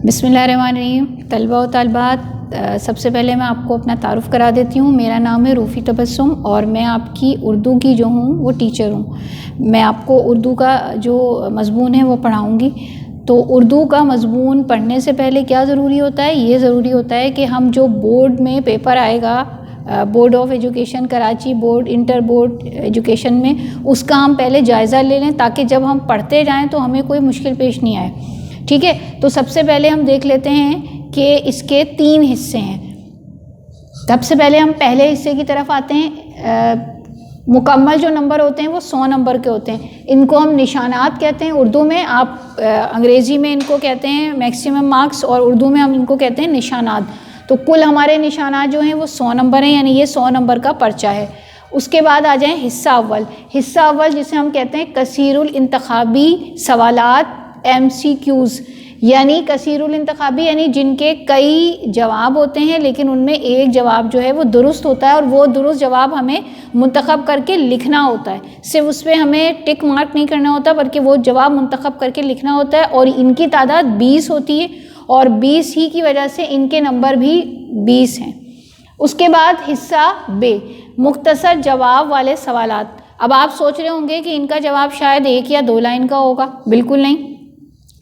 بسم اللہ الرحمن الرحیم. طلبہ و طالبات، سب سے پہلے میں آپ کو اپنا تعارف کرا دیتی ہوں. میرا نام ہے روفی تبسم اور میں آپ کی اردو کی جو ہوں وہ ٹیچر ہوں. میں آپ کو اردو کا جو مضمون ہے وہ پڑھاؤں گی. تو اردو کا مضمون پڑھنے سے پہلے کیا ضروری ہوتا ہے؟ یہ ضروری ہوتا ہے کہ ہم جو بورڈ میں پیپر آئے گا، board of education Karachi, board inter board education میں، اس کا ہم پہلے جائزہ لے لیں تاکہ جب ہم پڑھتے جائیں تو ہمیں کوئی مشکل پیش نہیں آئے. ٹھیک ہے، تو سب سے پہلے ہم دیکھ لیتے ہیں کہ اس کے 3 حصے ہیں. سب سے پہلے ہم پہلے حصے کی طرف آتے ہیں. مکمل جو نمبر ہوتے ہیں وہ 100 نمبر کے ہوتے ہیں. ان کو ہم نشانات کہتے ہیں اردو میں. آپ انگریزی میں ان کو کہتے ہیں میکسیمم مارکس اور اردو میں ہم ان کو کہتے ہیں نشانات. تو کل ہمارے نشانات جو ہیں وہ 100 نمبر ہیں، یعنی یہ 100 نمبر کا پرچہ ہے. اس کے بعد آ جائیں حصہ اول. حصہ اول جسے ہم کہتے ہیں کثیر الانتخابی سوالات، MCQs، یعنی کثیر الانتخابی یعنی جن کے کئی جواب ہوتے ہیں لیکن ان میں ایک جواب جو ہے وہ درست ہوتا ہے، اور وہ درست جواب ہمیں منتخب کر کے لکھنا ہوتا ہے. صرف اس پہ ہمیں ٹک مارک نہیں کرنا ہوتا بلکہ وہ جواب منتخب کر کے لکھنا ہوتا ہے. اور ان کی تعداد 20 ہوتی ہے اور 20 ہی کی وجہ سے ان کے نمبر بھی 20 ہیں. اس کے بعد حصہ بے، مختصر جواب والے سوالات. اب آپ سوچ رہے ہوں گے کہ ان کا جواب شاید 1 یا 2 لائن کا ہوگا. بالکل نہیں،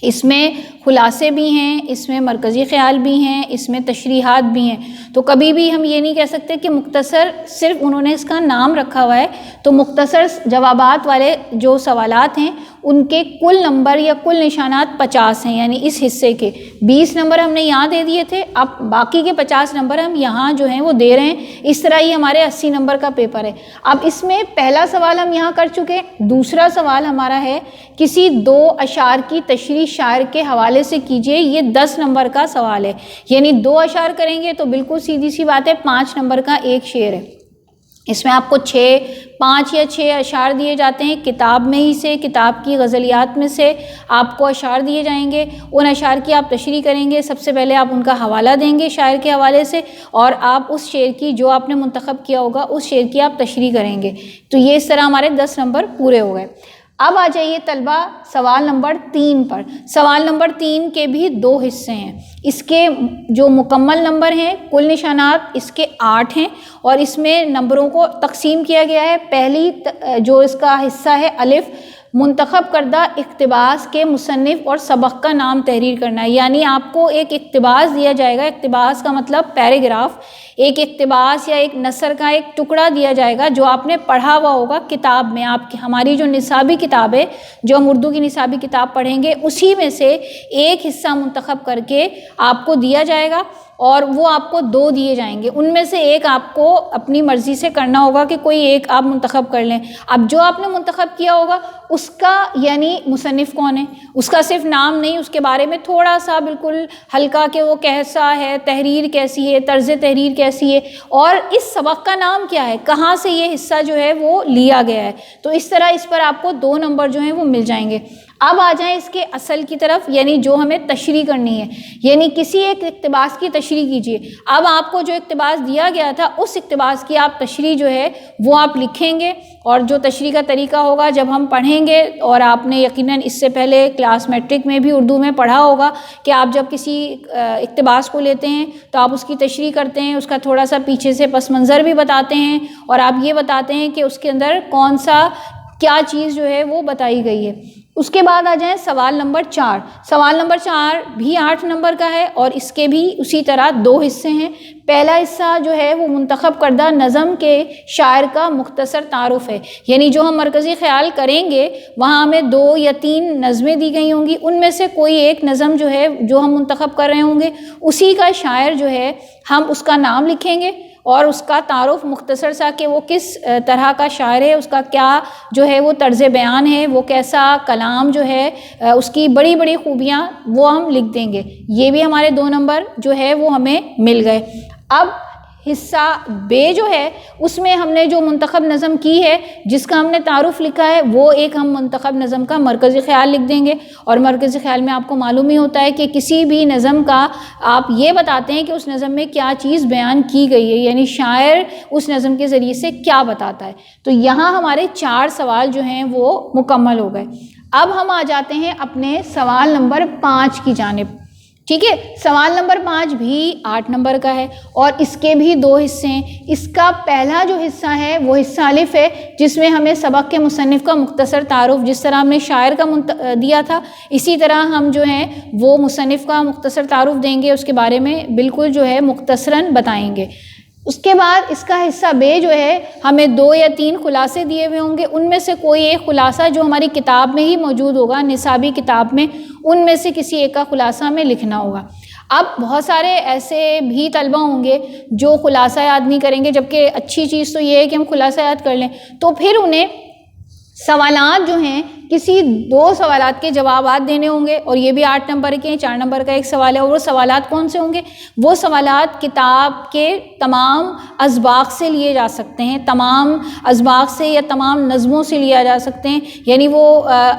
اس میں خلاصے بھی ہیں، اس میں مرکزی خیال بھی ہیں، اس میں تشریحات بھی ہیں. تو کبھی بھی ہم یہ نہیں کہہ سکتے کہ مختصر، صرف انہوں نے اس کا نام رکھا ہوا ہے. تو مختصر جوابات والے جو سوالات ہیں ان کے کل نمبر یا کل نشانات 50 ہیں. یعنی اس حصے کے 20 نمبر ہم نے یہاں دے دیے تھے، اب باقی کے 50 نمبر ہم یہاں جو ہیں وہ دے رہے ہیں. اس طرح ہی ہمارے 80 نمبر کا پیپر ہے. اب اس میں پہلا سوال ہم یہاں کر چکے. دوسرا سوال ہمارا ہے کسی 2 اشعار کی تشریح شاعر کے حوالے سے کیجئے. یہ 10 نمبر کا سوال ہے. یعنی 2 اشعار کریں گے تو بالکل سیدھی سی بات ہے 5 نمبر کا ایک شعر ہے. اس میں آپ کو 5 یا 6 اشعار دیے جاتے ہیں. کتاب میں ہی سے، کتاب کی غزلیات میں سے آپ کو اشعار دیے جائیں گے. ان اشعار کی آپ تشریح کریں گے. سب سے پہلے آپ ان کا حوالہ دیں گے شاعر کے حوالے سے، اور آپ اس شعر کی جو آپ نے منتخب کیا ہوگا اس شعر کی آپ تشریح کریں گے. تو یہ اس طرح ہمارے 10 نمبر پورے ہو گئے. اب آ جائیے طلبہ سوال نمبر 3 پر. سوال نمبر 3 کے بھی 2 حصے ہیں. اس کے جو مکمل نمبر ہیں، کل نشانات اس کے 8 ہیں، اور اس میں نمبروں کو تقسیم کیا گیا ہے. پہلی جو اس کا حصہ ہے الف، منتخب کردہ اقتباس کے مصنف اور سبق کا نام تحریر کرنا ہے. یعنی آپ کو ایک اقتباس دیا جائے گا. اقتباس کا مطلب پیراگراف. ایک اقتباس یا ایک نثر کا ایک ٹکڑا دیا جائے گا جو آپ نے پڑھا ہوا ہوگا کتاب میں. آپ کی ہماری جو نصابی کتاب ہے، جو ہم اردو کی نصابی کتاب پڑھیں گے، اسی میں سے ایک حصہ منتخب کر کے آپ کو دیا جائے گا، اور وہ آپ کو 2 دیے جائیں گے. ان میں سے ایک آپ کو اپنی مرضی سے کرنا ہوگا کہ کوئی ایک آپ منتخب کر لیں. اب جو آپ نے منتخب کیا ہوگا اس کا یعنی مصنف کون ہے، اس کا صرف نام نہیں، اس کے بارے میں تھوڑا سا بالکل ہلکا کہ وہ کیسا ہے، تحریر کیسی ہے، طرز تحریر کیسی ہے، اور اس سبق کا نام کیا ہے، کہاں سے یہ حصہ جو ہے وہ لیا گیا ہے. تو اس طرح اس پر آپ کو 2 نمبر جو ہیں وہ مل جائیں گے. اب آ جائیں اس کے اصل کی طرف، یعنی جو ہمیں تشریح کرنی ہے. یعنی کسی ایک اقتباس کی تشریح کیجیے. اب آپ کو جو اقتباس دیا گیا تھا اس اقتباس کی آپ تشریح جو ہے وہ آپ لکھیں گے. اور جو تشریح کا طریقہ ہوگا جب ہم پڑھیں گے، اور آپ نے یقیناً اس سے پہلے کلاس میٹرک میں بھی اردو میں پڑھا ہوگا کہ آپ جب کسی اقتباس کو لیتے ہیں تو آپ اس کی تشریح کرتے ہیں، اس کا تھوڑا سا پیچھے سے پس منظر بھی بتاتے ہیں، اور آپ یہ بتاتے ہیں کہ اس کے اندر کون سا کیا چیز جو ہے وہ بتائی گئی ہے. اس کے بعد آ جائیں سوال نمبر 4. سوال نمبر 4 بھی 8 نمبر کا ہے، اور اس کے بھی اسی طرح 2 حصے ہیں. پہلا حصہ جو ہے وہ منتخب کردہ نظم کے شاعر کا مختصر تعارف ہے. یعنی جو ہم مرکزی خیال کریں گے وہاں ہمیں 2 یا 3 نظمیں دی گئی ہوں گی. ان میں سے کوئی ایک نظم جو ہے جو ہم منتخب کر رہے ہوں گے، اسی کا شاعر جو ہے ہم اس کا نام لکھیں گے اور اس کا تعارف مختصر سا کہ وہ کس طرح کا شاعر ہے، اس کا کیا جو ہے وہ طرز بیان ہے، وہ کیسا کلام جو ہے، اس کی بڑی بڑی خوبیاں وہ ہم لکھ دیں گے. یہ بھی ہمارے 2 نمبر جو ہے وہ ہمیں مل گئے. اب حصہ بے جو ہے اس میں ہم نے جو منتخب نظم کی ہے، جس کا ہم نے تعارف لکھا ہے، وہ ایک ہم منتخب نظم کا مرکزی خیال لکھ دیں گے. اور مرکزی خیال میں آپ کو معلوم ہی ہوتا ہے کہ کسی بھی نظم کا آپ یہ بتاتے ہیں کہ اس نظم میں کیا چیز بیان کی گئی ہے، یعنی شاعر اس نظم کے ذریعے سے کیا بتاتا ہے. تو یہاں ہمارے 4 سوال جو ہیں وہ مکمل ہو گئے. اب ہم آ جاتے ہیں اپنے سوال نمبر 5 کی جانب. ٹھیک ہے. سوال نمبر 5 بھی 8 نمبر کا ہے اور اس کے بھی 2 حصے ہیں. اس کا پہلا جو حصہ ہے وہ حصہ الف ہے جس میں ہمیں سبق کے مصنف کا مختصر تعارف، جس طرح ہم نے شاعر کا دیا تھا اسی طرح ہم جو ہیں وہ مصنف کا مختصر تعارف دیں گے، اس کے بارے میں بالکل جو ہے مختصراً بتائیں گے. اس کے بعد اس کا حصہ بے جو ہے ہمیں 2 یا 3 خلاصے دیے ہوئے ہوں گے، ان میں سے کوئی ایک خلاصہ جو ہماری کتاب میں ہی موجود ہوگا، نصابی کتاب میں، ان میں سے کسی ایک کا خلاصہ ہمیں لکھنا ہوگا. اب بہت سارے ایسے بھی طلبہ ہوں گے جو خلاصہ یاد نہیں کریں گے، جبکہ اچھی چیز تو یہ ہے کہ ہم خلاصہ یاد کر لیں، تو پھر انہیں سوالات جو ہیں کسی 2 سوالات کے جوابات دینے ہوں گے اور یہ بھی 8 نمبر کے ہیں. 4 نمبر کا ایک سوال ہے اور وہ سوالات کون سے ہوں گے؟ وہ سوالات کتاب کے تمام اسباق سے لیے جا سکتے ہیں، تمام اسباق سے یا تمام نظموں سے لیا جا سکتے ہیں، یعنی وہ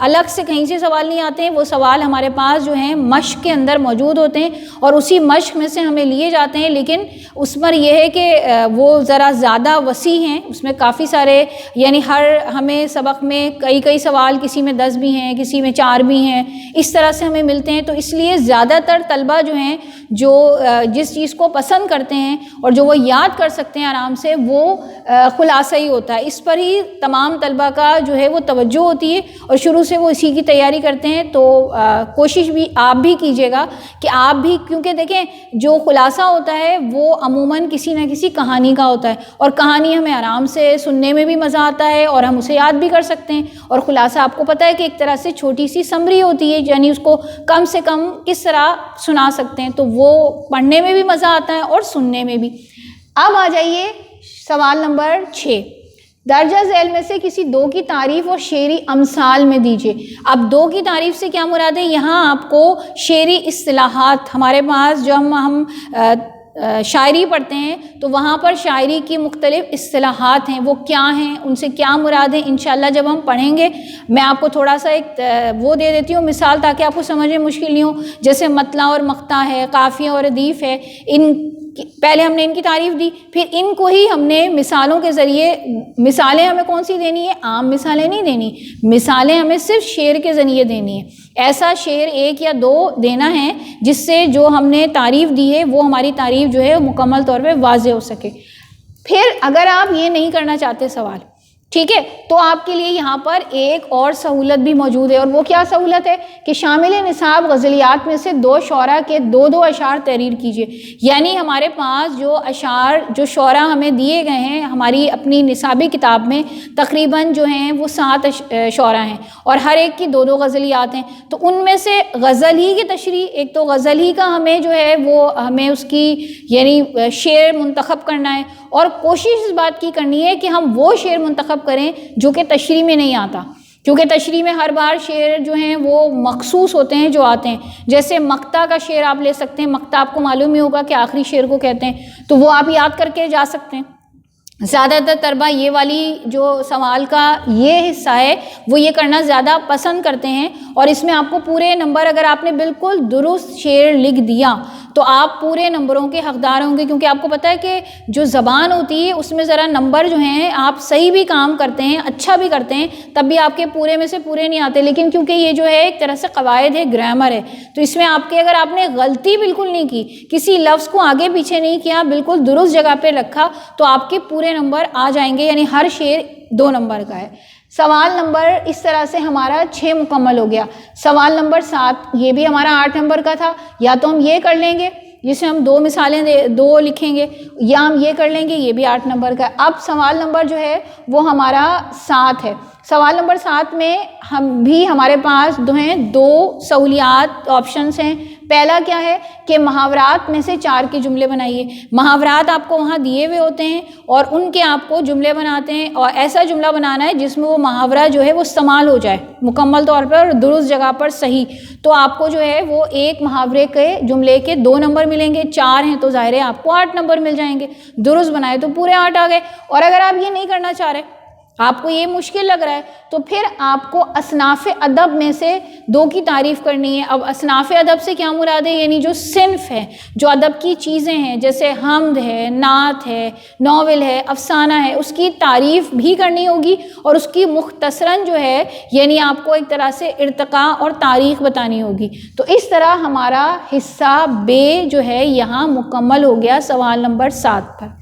الگ سے کہیں سے سوال نہیں آتے ہیں. وہ سوال ہمارے پاس جو ہیں مشق کے اندر موجود ہوتے ہیں اور اسی مشق میں سے ہمیں لیے جاتے ہیں، لیکن اس پر یہ ہے کہ وہ ذرا زیادہ وسیع ہیں، اس میں کافی سارے، یعنی ہر ہمیں سبق میں کئی سوال، کسی میں 10 بھی ہیں، کسی میں 4 بھی ہیں، اس طرح سے ہمیں ملتے ہیں. تو اس لیے زیادہ تر طلبہ جو ہیں جو جس چیز کو پسند کرتے ہیں اور جو وہ یاد کر سکتے ہیں آرام سے، وہ خلاصہ ہی ہوتا ہے. اس پر ہی تمام طلبہ کا جو ہے وہ توجہ ہوتی ہے اور شروع سے وہ اسی کی تیاری کرتے ہیں. تو کوشش بھی آپ بھی کیجیے گا کہ آپ بھی، کیونکہ دیکھیں جو خلاصہ ہوتا ہے وہ عموماً کسی نہ کسی کہانی کا ہوتا ہے اور کہانی ہمیں آرام سے سننے میں بھی مزہ آتا ہے اور ہم اسے یاد بھی کر سکتے ہیں. اور خلاصہ آپ کو پتہ ہے کہ ایک طرح سے چھوٹی سی سمری ہوتی ہے، یعنی اس کو کم سے کم کس طرح سنا سکتے ہیں، تو وہ پڑھنے میں بھی مزہ آتا ہے اور سننے میں بھی. اب آ جائیے سوال نمبر 6. درجہ ذیل میں سے کسی 2 کی تعریف اور شعری امثال میں دیجیے. اب 2 کی تعریف سے کیا مراد ہے؟ یہاں آپ کو شعری اصطلاحات، ہمارے پاس جو ہم شاعری پڑھتے ہیں تو وہاں پر شاعری کی مختلف اصطلاحات ہیں، وہ کیا ہیں، ان سے کیا مراد ہے، انشاءاللہ جب ہم پڑھیں گے میں آپ کو تھوڑا سا ایک وہ دے دیتی ہوں مثال، تاکہ آپ کو سمجھ میں مشکل نہیں ہو. جیسے مطلع اور مقطع ہے، قافیہ اور ردیف ہے، پہلے ہم نے ان کی تعریف دی، پھر ان کو ہی ہم نے مثالوں کے ذریعے، مثالیں ہمیں کون سی دینی ہے؟ عام مثالیں نہیں دینی، مثالیں ہمیں صرف شعر کے ذریعے دینی ہے. ایسا شعر 1 یا 2 دینا ہے جس سے جو ہم نے تعریف دی ہے وہ ہماری تعریف جو ہے مکمل طور پہ واضح ہو سکے. پھر اگر آپ یہ نہیں کرنا چاہتے سوال، ٹھیک ہے، تو آپ کے لیے یہاں پر ایک اور سہولت بھی موجود ہے. اور وہ کیا سہولت ہے کہ شامل نصاب غزلیات میں سے 2 شعراء کے 2 اشعار تحریر کیجیے. یعنی ہمارے پاس جو اشعار، جو شعراء ہمیں دیے گئے ہیں ہماری اپنی نصابی کتاب میں، تقریباً جو ہیں وہ 7 شعراء ہیں اور ہر ایک کی 2 غزلیات ہیں. تو ان میں سے غزل ہی کی تشریح، ایک تو غزل ہی کا ہمیں جو ہے وہ ہمیں اس کی یعنی شعر منتخب کرنا ہے اور کوشش اس بات کی کرنی ہے کہ ہم وہ شعر منتخب کریں جو کہ تشریح میں نہیں آتا، کیونکہ تشریح میں ہر بار شعر جو ہیں وہ مخصوص ہوتے ہیں جو آتے ہیں. جیسے مقطع کا شعر آپ لے سکتے ہیں، مقطع آپ کو معلوم ہی ہوگا کہ آخری شعر کو کہتے ہیں، تو وہ آپ یاد کر کے جا سکتے ہیں. زیادہ تر طلبہ یہ والی جو سوال کا یہ حصہ ہے وہ یہ کرنا زیادہ پسند کرتے ہیں اور اس میں آپ کو پورے نمبر، اگر آپ نے بالکل درست شعر لکھ دیا تو آپ پورے نمبروں کے حقدار ہوں گے، کیونکہ آپ کو پتہ ہے کہ جو زبان ہوتی ہے اس میں ذرا نمبر جو ہیں، آپ صحیح بھی کام کرتے ہیں، اچھا بھی کرتے ہیں، تب بھی آپ کے پورے میں سے پورے نہیں آتے. لیکن کیونکہ یہ جو ہے ایک طرح سے قواعد ہے، گرامر ہے، تو اس میں آپ کے اگر آپ نے غلطی بالکل نہیں کی، کسی لفظ کو آگے پیچھے نہیں کیا، بالکل درست جگہ پہ رکھا، تو آپ کے پورے نمبر آ جائیں گے. یعنی ہر شعر 2 نمبر کا ہے. سوال نمبر اس طرح سے ہمارا 6 مکمل ہو گیا. سوال نمبر 7 یہ بھی ہمارا 8 نمبر کا تھا. یا تو ہم یہ کر لیں گے جس میں ہم 2 مثالیں 2 لکھیں گے، یا ہم یہ کر لیں گے، یہ بھی 8 نمبر کا ہے. اب سوال نمبر جو ہے وہ ہمارا 7 ہے. سوال نمبر 7 میں ہمارے پاس 2 سہولیات آپشنس ہیں. پہلا کیا ہے کہ محاورات میں سے 4 کے جملے بنائیے. محاورات آپ کو وہاں دیے ہوئے ہوتے ہیں اور ان کے آپ کو جملے بناتے ہیں، اور ایسا جملہ بنانا ہے جس میں وہ محاورہ جو ہے وہ استعمال ہو جائے مکمل طور پر اور درست جگہ پر صحیح. تو آپ کو جو ہے وہ ایک محاورے کے جملے کے 2 نمبر ملیں گے. 4 ہیں تو ظاہر ہے آپ کو 8 نمبر مل جائیں گے. درست بنائے تو پورے 8 آ گئے. اور اگر آپ یہ نہیں کرنا چاہ رہے آپ کو یہ مشکل لگ رہا ہے تو پھر آپ کو اصناف ادب میں سے 2 کی تعریف کرنی ہے. اب اصناف ادب سے کیا مراد ہے؟ یعنی جو صنف ہے، جو ادب کی چیزیں ہیں، جیسے حمد ہے، نعت ہے، ناول ہے، افسانہ ہے، اس کی تعریف بھی کرنی ہوگی اور اس کی مختصراً جو ہے یعنی آپ کو ایک طرح سے ارتقاء اور تاریخ بتانی ہوگی. تو اس طرح ہمارا حصہ ب جو ہے یہاں مکمل ہو گیا سوال نمبر 7 پر.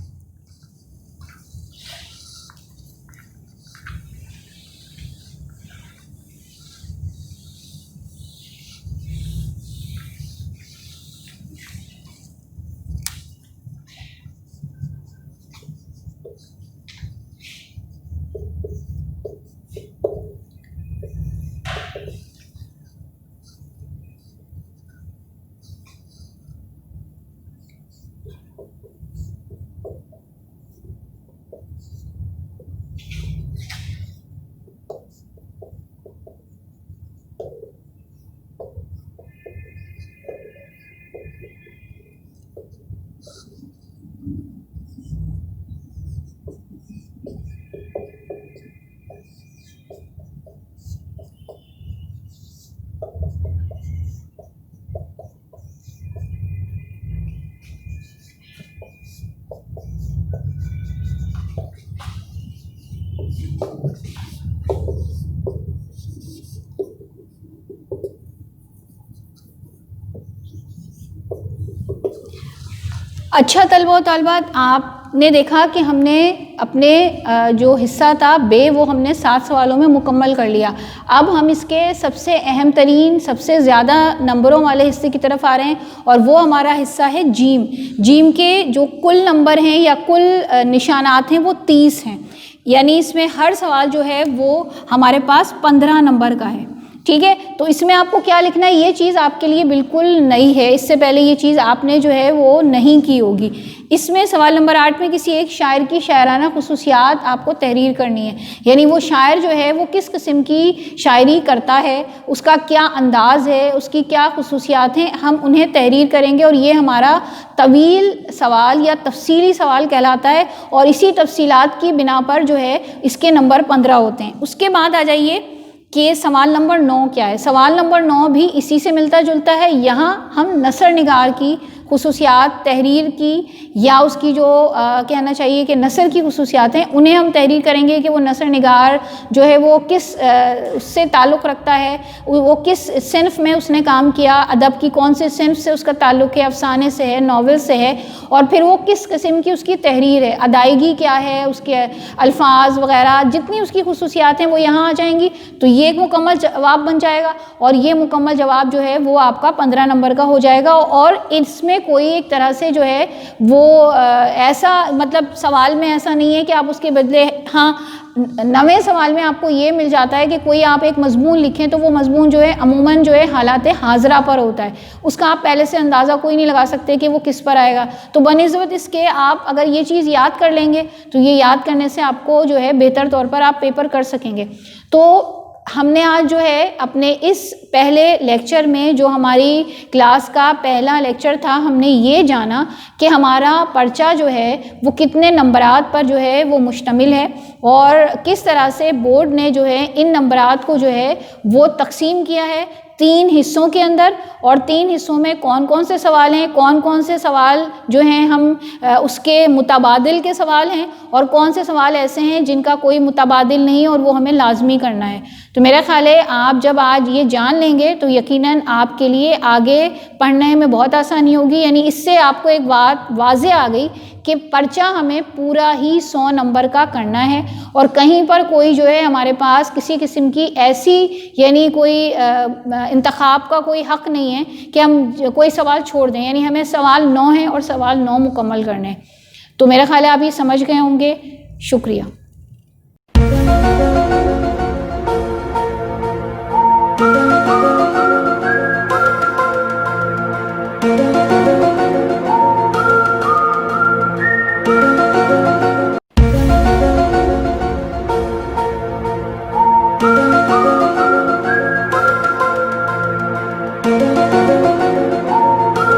اچھا طلبہ و طالبات، آپ نے دیکھا کہ ہم نے اپنے جو حصہ تھا ب وہ ہم نے 7 سوالوں میں مکمل کر لیا. اب ہم اس کے سب سے اہم ترین، سب سے زیادہ نمبروں والے حصے کی طرف آ رہے ہیں اور وہ ہمارا حصہ ہے جیم. جیم کے جو کل نمبر ہیں یا کل نشانات ہیں وہ 30 ہیں، یعنی اس میں ہر سوال جو ہے وہ ہمارے پاس 15 نمبر کا ہے. ٹھیک ہے، تو اس میں آپ کو کیا لکھنا ہے؟ یہ چیز آپ کے لیے بالکل نئی ہے، اس سے پہلے یہ چیز آپ نے جو ہے وہ نہیں کی ہوگی. اس میں سوال نمبر 8 میں کسی ایک شاعر کی شاعرانہ خصوصیات آپ کو تحریر کرنی ہے، یعنی وہ شاعر جو ہے وہ کس قسم کی شاعری کرتا ہے، اس کا کیا انداز ہے، اس کی کیا خصوصیات ہیں، ہم انہیں تحریر کریں گے. اور یہ ہمارا طویل سوال یا تفصیلی سوال کہلاتا ہے اور اسی تفصیلات کی بنا پر جو ہے اس کے نمبر 15 ہوتے ہیں. اس کے بعد آ جائیے کہ سوال نمبر 9 کیا ہے. سوال نمبر 9 بھی اسی سے ملتا جلتا ہے. یہاں ہم نثر نگار کی خصوصیات تحریر کی یا اس کی جو کہنا چاہیے کہ نثر کی خصوصیات ہیں انہیں ہم تحریر کریں گے کہ وہ نثر نگار جو ہے وہ کس اس سے تعلق رکھتا ہے، وہ کس صنف میں اس نے کام کیا، ادب کی کون سے صنف سے اس کا تعلق ہے، افسانے سے ہے، ناول سے ہے، اور پھر وہ کس قسم کی اس کی تحریر ہے، ادائیگی کیا ہے، اس کے الفاظ وغیرہ جتنی اس کی خصوصیات ہیں وہ یہاں آ جائیں گی. تو یہ ایک مکمل جواب بن جائے گا اور یہ مکمل جواب جو ہے وہ آپ کا 15 نمبر کا ہو جائے گا. اور اس میں کوئی ایک طرح سے جو ہے وہ ایسا مطلب سوال میں ایسا نہیں ہے کہ آپ اس کے بدلے ہاں 9ویں سوال میں آپ کو یہ مل جاتا ہے کہ کوئی آپ ایک مضمون لکھیں تو وہ مضمون جو ہے عموماً جو ہے حالات حاضرہ پر ہوتا ہے، اس کا آپ پہلے سے اندازہ کوئی نہیں لگا سکتے کہ وہ کس پر آئے گا. تو بنسبت اس کے آپ اگر یہ چیز یاد کر لیں گے تو یہ یاد کرنے سے آپ کو جو ہے بہتر طور پر آپ پیپر کر سکیں گے. تو ہم نے آج جو ہے اپنے اس پہلے لیکچر میں جو ہماری کلاس کا پہلا لیکچر تھا ہم نے یہ جانا کہ ہمارا پرچہ جو ہے وہ کتنے نمبرات پر جو ہے وہ مشتمل ہے اور کس طرح سے بورڈ نے جو ہے ان نمبرات کو جو ہے وہ تقسیم کیا ہے 3 حصوں کے اندر. اور 3 حصوں میں کون کون سے سوال ہیں، کون کون سے سوال جو ہیں ہم اس کے متبادل کے سوال ہیں اور کون سے سوال ایسے ہیں جن کا کوئی متبادل نہیں اور وہ ہمیں لازمی کرنا ہے. تو میرا خیال ہے آپ جب آج یہ جان لیں گے تو یقیناً آپ کے لیے آگے پڑھنے میں بہت آسانی ہوگی. یعنی اس سے آپ کو ایک بات واضح آ گئی کہ پرچہ ہمیں پورا ہی 100 نمبر کا کرنا ہے اور کہیں پر کوئی جو ہے ہمارے پاس کسی قسم کی ایسی یعنی کوئی انتخاب کا کوئی حق نہیں ہے کہ ہم کوئی سوال چھوڑ دیں. یعنی ہمیں سوال 9 ہیں اور سوال 9 مکمل کرنے ہیں. تو میرا خیال ہے آپ یہ سمجھ گئے ہوں گے. شکریہ. Thank you.